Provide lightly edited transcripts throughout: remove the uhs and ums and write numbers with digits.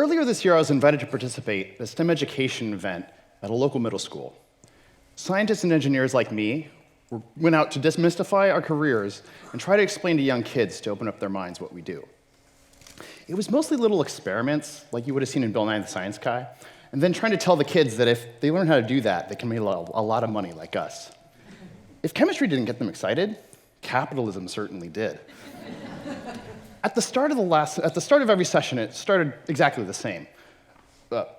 Earlier this year, I was invited to participate in a STEM education event at a local middle school. Scientists and engineers like me went out to demystify our careers and try to explain to young kids to open up their minds what we do. It was mostly little experiments, like you would have seen in Bill Nye the Science Guy, and then trying to tell the kids that if they learn how to do that, they can make a lot of money like us. If chemistry didn't get them excited, capitalism certainly did. At the start of every session, it started exactly the same.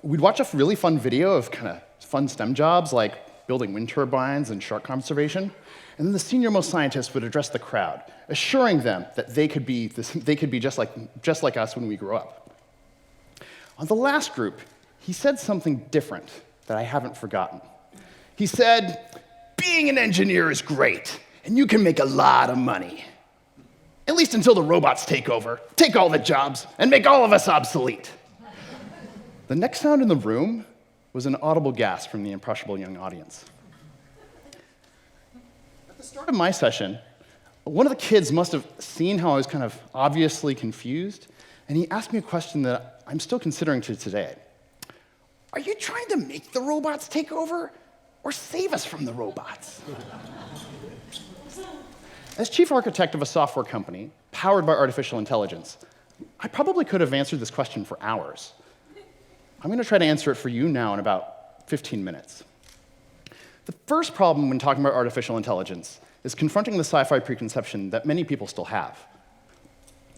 We'd watch a really fun video of kind of fun STEM jobs like building wind turbines and shark conservation, and then the senior-most scientist would address the crowd, assuring them that they could be just like us when we grow up. On the last group, he said something different that I haven't forgotten. He said, "Being an engineer is great, and you can make a lot of money. At least until the robots take over, take all the jobs, and make all of us obsolete." The next sound in the room was an audible gasp from the impressionable young audience. At the start of my session, one of the kids must have seen how I was kind of obviously confused, and he asked me a question that I'm still considering to today. "Are you trying to make the robots take over, or save us from the robots?" As chief architect of a software company powered by artificial intelligence, I probably could have answered this question for hours. I'm going to try to answer it for you now in about 15 minutes. The first problem when talking about artificial intelligence is confronting the sci-fi preconception that many people still have.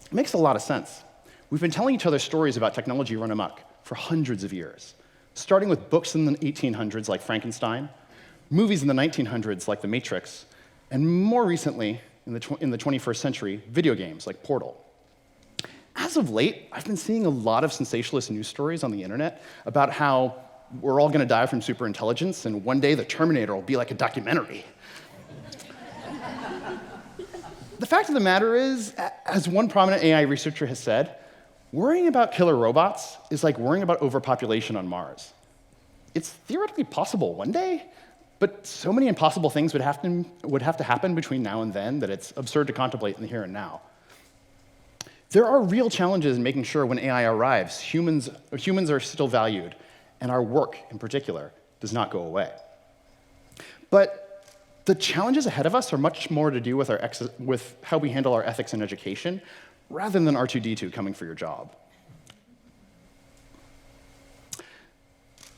It makes a lot of sense. We've been telling each other stories about technology run amok for hundreds of years, starting with books in the 1800s like Frankenstein, movies in the 1900s like The Matrix, and more recently, in the 21st century, video games like Portal. As of late, I've been seeing a lot of sensationalist news stories on the internet about how we're all going to die from superintelligence, and one day the Terminator will be like a documentary. The fact of the matter is, as one prominent AI researcher has said, worrying about killer robots is like worrying about overpopulation on Mars. It's theoretically possible one day, but so many impossible things would have to happen between now and then that it's absurd to contemplate in the here and now. There are real challenges in making sure when AI arrives, humans are still valued, and our work, in particular, does not go away. But the challenges ahead of us are much more to do with how we handle our ethics in education, rather than R2-D2 coming for your job.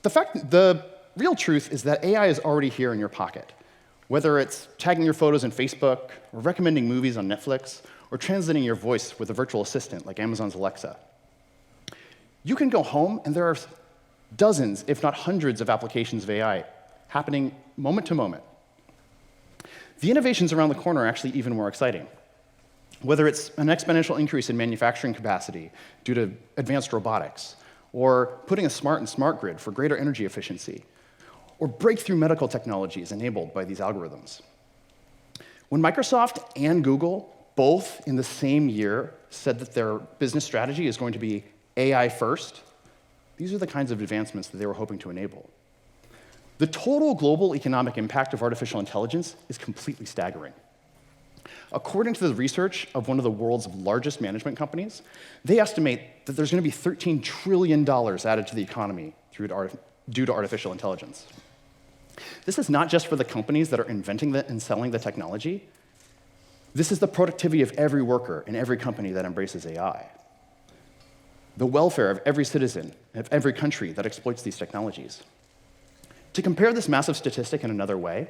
The real truth is that AI is already here in your pocket, whether it's tagging your photos in Facebook, or recommending movies on Netflix, or translating your voice with a virtual assistant like Amazon's Alexa. You can go home, and there are dozens, if not hundreds, of applications of AI happening moment to moment. The innovations around the corner are actually even more exciting. Whether it's an exponential increase in manufacturing capacity due to advanced robotics, or putting a smart grid for greater energy efficiency, or breakthrough medical technologies enabled by these algorithms. When Microsoft and Google, both in the same year, said that their business strategy is going to be AI first, these are the kinds of advancements that they were hoping to enable. The total global economic impact of artificial intelligence is completely staggering. According to the research of one of the world's largest management companies, they estimate that there's going to be $13 trillion added to the economy due to artificial intelligence. This is not just for the companies that are inventing and selling the technology. This is the productivity of every worker in every company that embraces AI. The welfare of every citizen of every country that exploits these technologies. To compare this massive statistic in another way,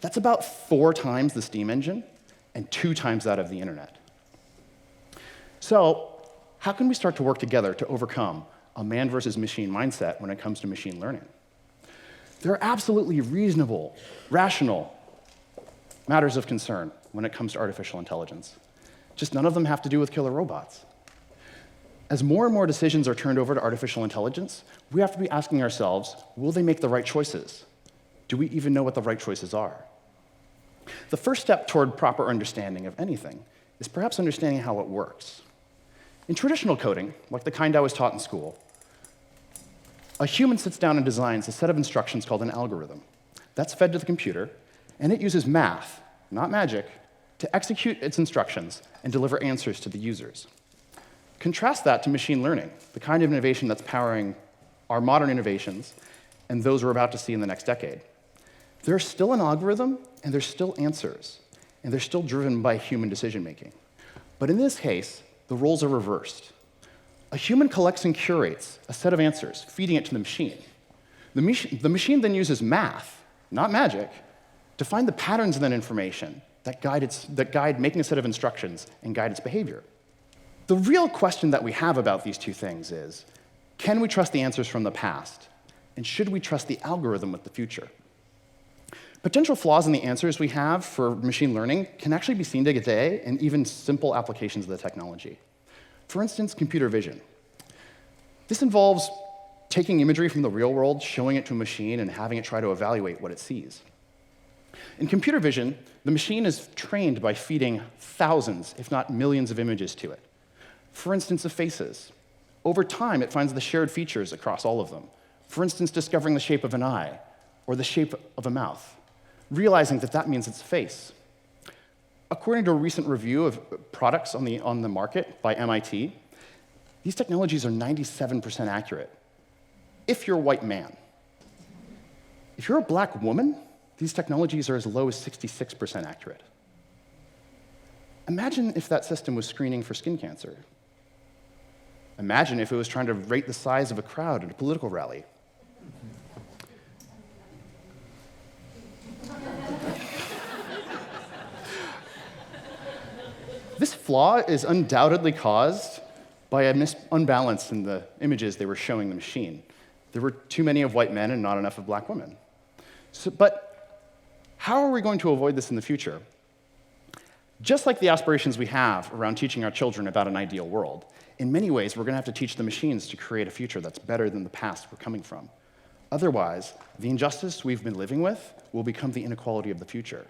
that's about 4 times the steam engine and 2 times that of the internet. So, how can we start to work together to overcome a man versus machine mindset when it comes to machine learning? There are absolutely reasonable, rational matters of concern when it comes to artificial intelligence. Just none of them have to do with killer robots. As more and more decisions are turned over to artificial intelligence, we have to be asking ourselves, will they make the right choices? Do we even know what the right choices are? The first step toward proper understanding of anything is perhaps understanding how it works. In traditional coding, like the kind I was taught in school, a human sits down and designs a set of instructions called an algorithm. That's fed to the computer, and it uses math, not magic, to execute its instructions and deliver answers to the users. Contrast that to machine learning, the kind of innovation that's powering our modern innovations and those we're about to see in the next decade. There's still an algorithm, and there's still answers, and they're still driven by human decision-making. But in this case, the roles are reversed. A human collects and curates a set of answers, feeding it to the machine. The machine then uses math, not magic, to find the patterns in that information that guide making a set of instructions and guide its behavior. The real question that we have about these two things is, can we trust the answers from the past? And should we trust the algorithm with the future? Potential flaws in the answers we have for machine learning can actually be seen today in even simple applications of the technology. For instance, computer vision. This involves taking imagery from the real world, showing it to a machine, and having it try to evaluate what it sees. In computer vision, the machine is trained by feeding thousands, if not millions, of images to it. For instance, of faces. Over time, it finds the shared features across all of them. For instance, discovering the shape of an eye or the shape of a mouth, realizing that that means it's a face. According to a recent review of products on the market by MIT, these technologies are 97% accurate if you're a white man. If you're a black woman, these technologies are as low as 66% accurate. Imagine if that system was screening for skin cancer. Imagine if it was trying to rate the size of a crowd at a political rally. This flaw is undoubtedly caused by a unbalance in the images they were showing the machine. There were too many of white men and not enough of black women. But how are we going to avoid this in the future? Just like the aspirations we have around teaching our children about an ideal world, in many ways, we're going to have to teach the machines to create a future that's better than the past we're coming from. Otherwise, the injustice we've been living with will become the inequality of the future.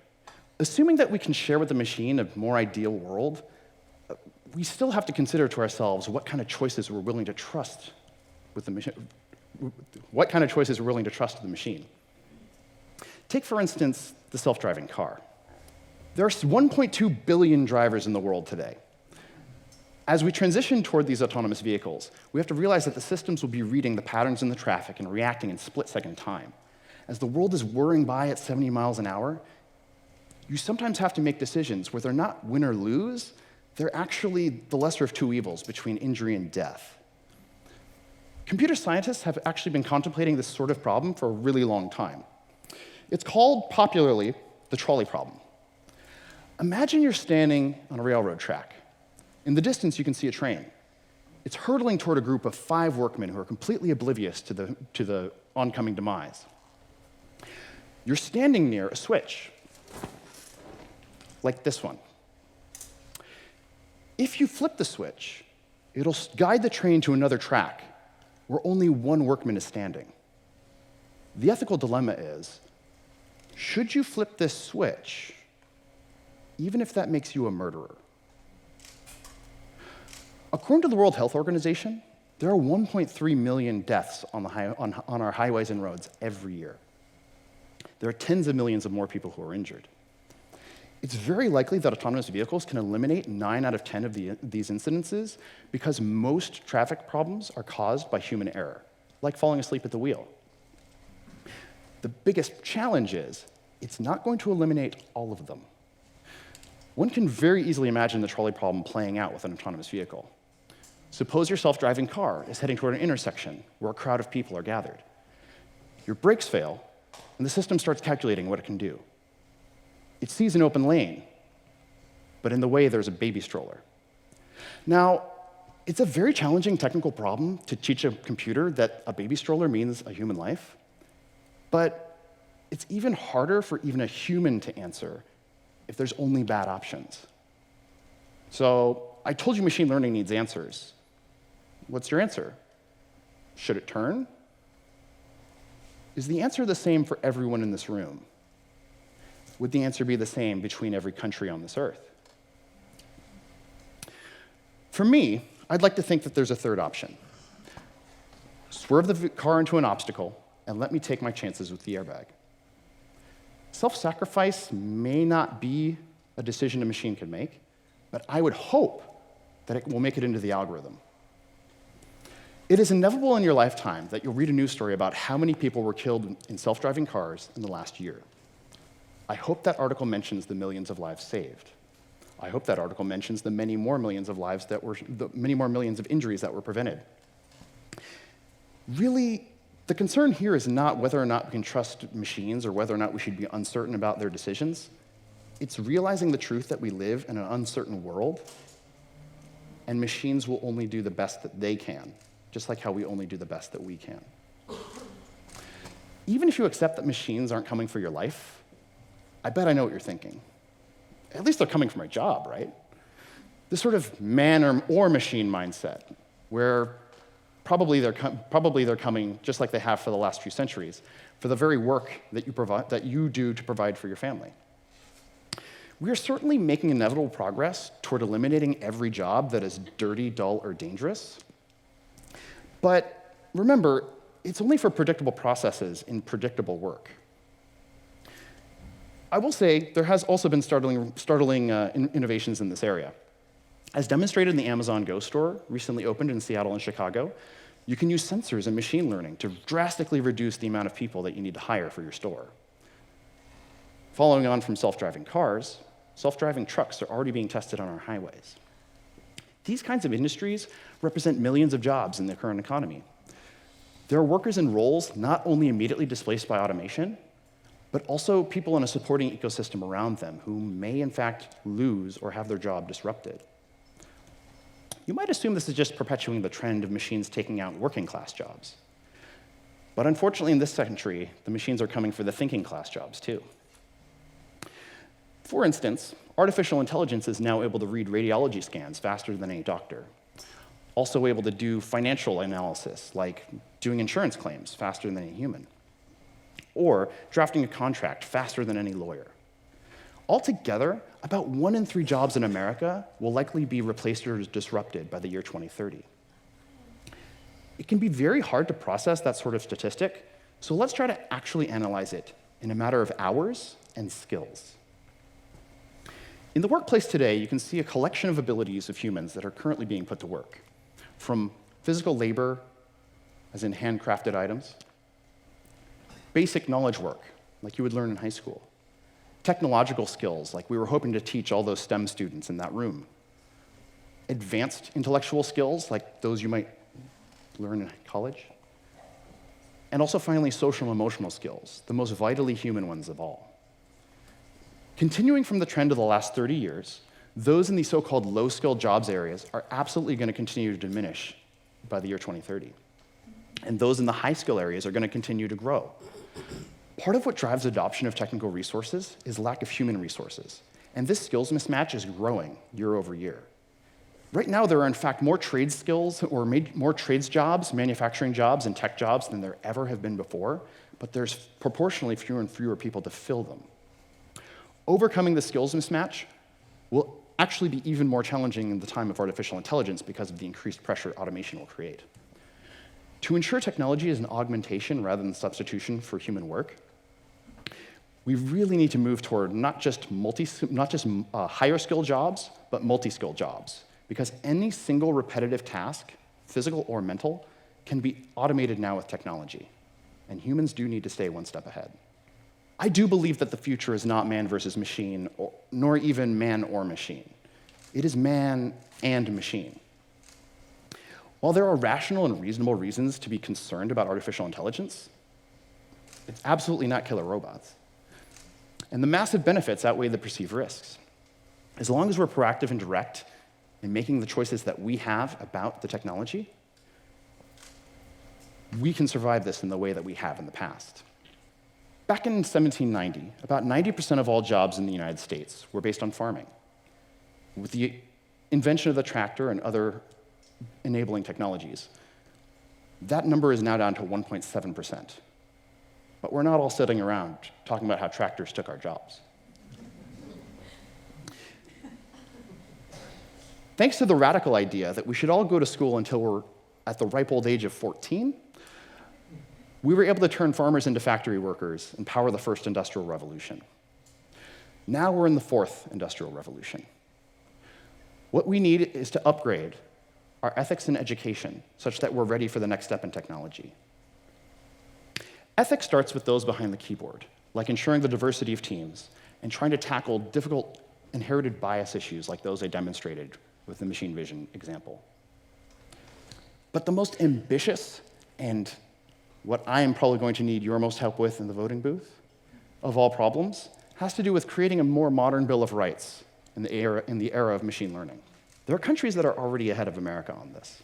Assuming that we can share with the machine a more ideal world, we still have to consider to ourselves what kind of choices we're willing to trust with the machine. What kind of choices we're willing to trust to the machine. Take, for instance, the self-driving car. There are 1.2 billion drivers in the world today. As we transition toward these autonomous vehicles, we have to realize that the systems will be reading the patterns in the traffic and reacting in split-second time. As the world is whirring by at 70 miles an hour, you sometimes have to make decisions where they're not win or lose, they're actually the lesser of two evils between injury and death. Computer scientists have actually been contemplating this sort of problem for a really long time. It's called, popularly, the trolley problem. Imagine you're standing on a railroad track. In the distance, you can see a train. It's hurtling toward a group of 5 workmen who are completely oblivious to the oncoming demise. You're standing near a switch, like this one. If you flip the switch, it'll guide the train to another track where only one workman is standing. The ethical dilemma is, should you flip this switch, even if that makes you a murderer? According to the World Health Organization, there are 1.3 million deaths on our highways and roads every year. There are tens of millions of more people who are injured. It's very likely that autonomous vehicles can eliminate 9 out of 10 of these incidences because most traffic problems are caused by human error, like falling asleep at the wheel. The biggest challenge is it's not going to eliminate all of them. One can very easily imagine the trolley problem playing out with an autonomous vehicle. Suppose your self-driving car is heading toward an intersection where a crowd of people are gathered. Your brakes fail, and the system starts calculating what it can do. It sees an open lane, but in the way there's a baby stroller. Now, it's a very challenging technical problem to teach a computer that a baby stroller means a human life, but it's even harder for even a human to answer if there's only bad options. So I told you machine learning needs answers. What's your answer? Should it turn? Is the answer the same for everyone in this room? Would the answer be the same between every country on this earth? For me, I'd like to think that there's a third option. Swerve the car into an obstacle and let me take my chances with the airbag. Self-sacrifice may not be a decision a machine can make, but I would hope that it will make it into the algorithm. It is inevitable in your lifetime that you'll read a news story about how many people were killed in self-driving cars in the last year. I hope that article mentions the millions of lives saved. I hope that article mentions the many more millions of injuries that were prevented. Really, the concern here is not whether or not we can trust machines or whether or not we should be uncertain about their decisions. It's realizing the truth that we live in an uncertain world, and machines will only do the best that they can, just like how we only do the best that we can. Even if you accept that machines aren't coming for your life, I bet I know what you're thinking. At least they're coming for my job, right? This sort of man or machine mindset, where probably they're coming, just like they have for the last few centuries, for the very work that you do to provide for your family. We are certainly making inevitable progress toward eliminating every job that is dirty, dull, or dangerous. But remember, it's only for predictable processes in predictable work. I will say there has also been startling innovations in this area. As demonstrated in the Amazon Go store, recently opened in Seattle and Chicago, you can use sensors and machine learning to drastically reduce the amount of people that you need to hire for your store. Following on from self-driving cars, self-driving trucks are already being tested on our highways. These kinds of industries represent millions of jobs in the current economy. There are workers in roles not only immediately displaced by automation, but also people in a supporting ecosystem around them who may, in fact, lose or have their job disrupted. You might assume this is just perpetuating the trend of machines taking out working-class jobs. But unfortunately, in this century, the machines are coming for the thinking-class jobs, too. For instance, artificial intelligence is now able to read radiology scans faster than any doctor. Also able to do financial analysis, like doing insurance claims faster than any human. Or drafting a contract faster than any lawyer. Altogether, about 1 in 3 jobs in America will likely be replaced or disrupted by the year 2030. It can be very hard to process that sort of statistic, so let's try to actually analyze it in a matter of hours and skills. In the workplace today, you can see a collection of abilities of humans that are currently being put to work, from physical labor, as in handcrafted items, basic knowledge work, like you would learn in high school, technological skills, like we were hoping to teach all those STEM students in that room, advanced intellectual skills, like those you might learn in college, and also finally social and emotional skills, the most vitally human ones of all. Continuing from the trend of the last 30 years, those in the so-called low-skilled jobs areas are absolutely going to continue to diminish by the year 2030. And those in the high-skill areas are going to continue to grow. Part of what drives adoption of technical resources is lack of human resources, and this skills mismatch is growing year over year. Right now, there are in fact more trade skills or more trades jobs, manufacturing jobs, and tech jobs than there ever have been before, but there's proportionally fewer and fewer people to fill them. Overcoming the skills mismatch will actually be even more challenging in the time of artificial intelligence because of the increased pressure automation will create. To ensure technology is an augmentation rather than substitution for human work, we really need to move toward not just higher skill jobs, but multi-skill jobs, because any single repetitive task, physical or mental, can be automated now with technology, and humans do need to stay one step ahead. I do believe that the future is not man versus machine, nor even man or machine. It is man and machine. While there are rational and reasonable reasons to be concerned about artificial intelligence, it's absolutely not killer robots. And the massive benefits outweigh the perceived risks. As long as we're proactive and direct in making the choices that we have about the technology, we can survive this in the way that we have in the past. Back in 1790, about 90% of all jobs in the United States were based on farming. With the invention of the tractor and other enabling technologies, that number is now down to 1.7%. But we're not all sitting around talking about how tractors took our jobs. Thanks to the radical idea that we should all go to school until we're at the ripe old age of 14, we were able to turn farmers into factory workers and power the first industrial revolution. Now we're in the fourth industrial revolution. What we need is to upgrade our ethics in education, such that we're ready for the next step in technology. Ethics starts with those behind the keyboard, like ensuring the diversity of teams and trying to tackle difficult inherited bias issues like those I demonstrated with the machine vision example. But the most ambitious, and what I am probably going to need your most help with in the voting booth, of all problems, has to do with creating a more modern Bill of Rights in the era of machine learning. There are countries that are already ahead of America on this.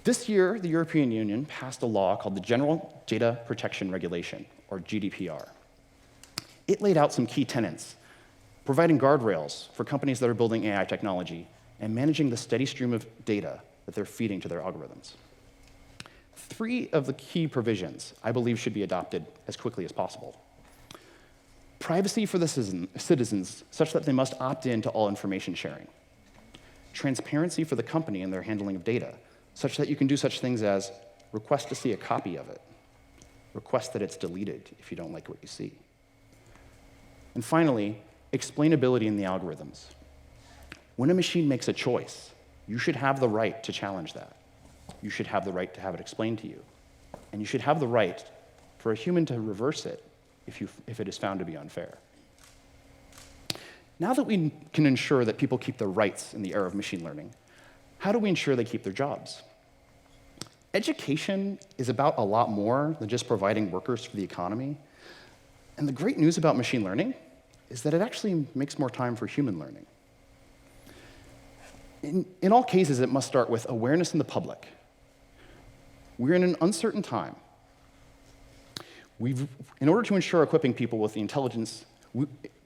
This year, the European Union passed a law called the General Data Protection Regulation, or GDPR. It laid out some key tenets, providing guardrails for companies that are building AI technology and managing the steady stream of data that they're feeding to their algorithms. 3 of the key provisions, I believe, should be adopted as quickly as possible. Privacy for the citizens, such that they must opt in to all information sharing. Transparency for the company in their handling of data, such that you can do such things as request to see a copy of it, request that it's deleted if you don't like what you see. And finally, explainability in the algorithms. When a machine makes a choice, you should have the right to challenge that. You should have the right to have it explained to you. And you should have the right for a human to reverse it if it is found to be unfair. Now that we can ensure that people keep their rights in the era of machine learning, how do we ensure they keep their jobs? Education is about a lot more than just providing workers for the economy. And the great news about machine learning is that it actually makes more time for human learning. In all cases, it must start with awareness in the public. We're in an uncertain time. In order to ensure equipping people with the intelligence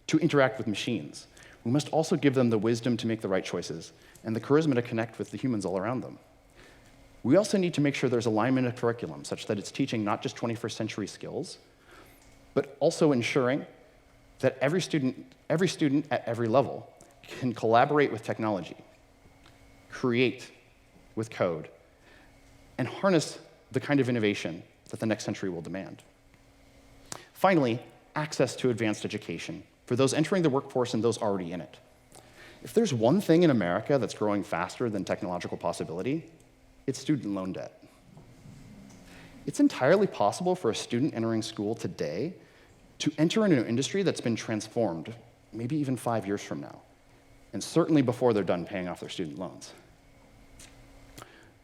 to interact with machines, we must also give them the wisdom to make the right choices and the charisma to connect with the humans all around them. We also need to make sure there's alignment of curriculum such that it's teaching not just 21st century skills, but also ensuring that every student at every level can collaborate with technology, create with code, and harness the kind of innovation that the next century will demand. Finally, access to advanced education for those entering the workforce and those already in it. If there's one thing in America that's growing faster than technological possibility, it's student loan debt. It's entirely possible for a student entering school today to enter into an industry that's been transformed, maybe even 5 years from now, and certainly before they're done paying off their student loans.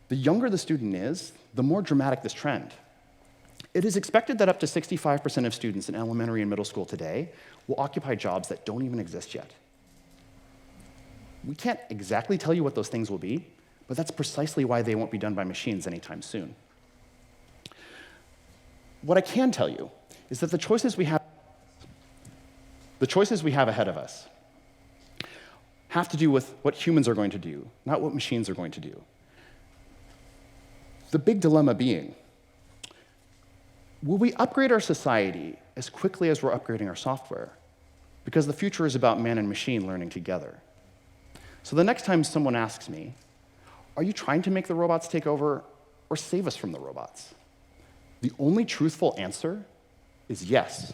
The younger the student is, the more dramatic this trend. It is expected that up to 65% of students in elementary and middle school today will occupy jobs that don't even exist yet. We can't exactly tell you what those things will be, but that's precisely why they won't be done by machines anytime soon. What I can tell you is that the choices we have ahead of us have to do with what humans are going to do, not what machines are going to do. The big dilemma being, will we upgrade our society as quickly as we're upgrading our software? Because the future is about man and machine learning together. So the next time someone asks me, are you trying to make the robots take over or save us from the robots? The only truthful answer is yes.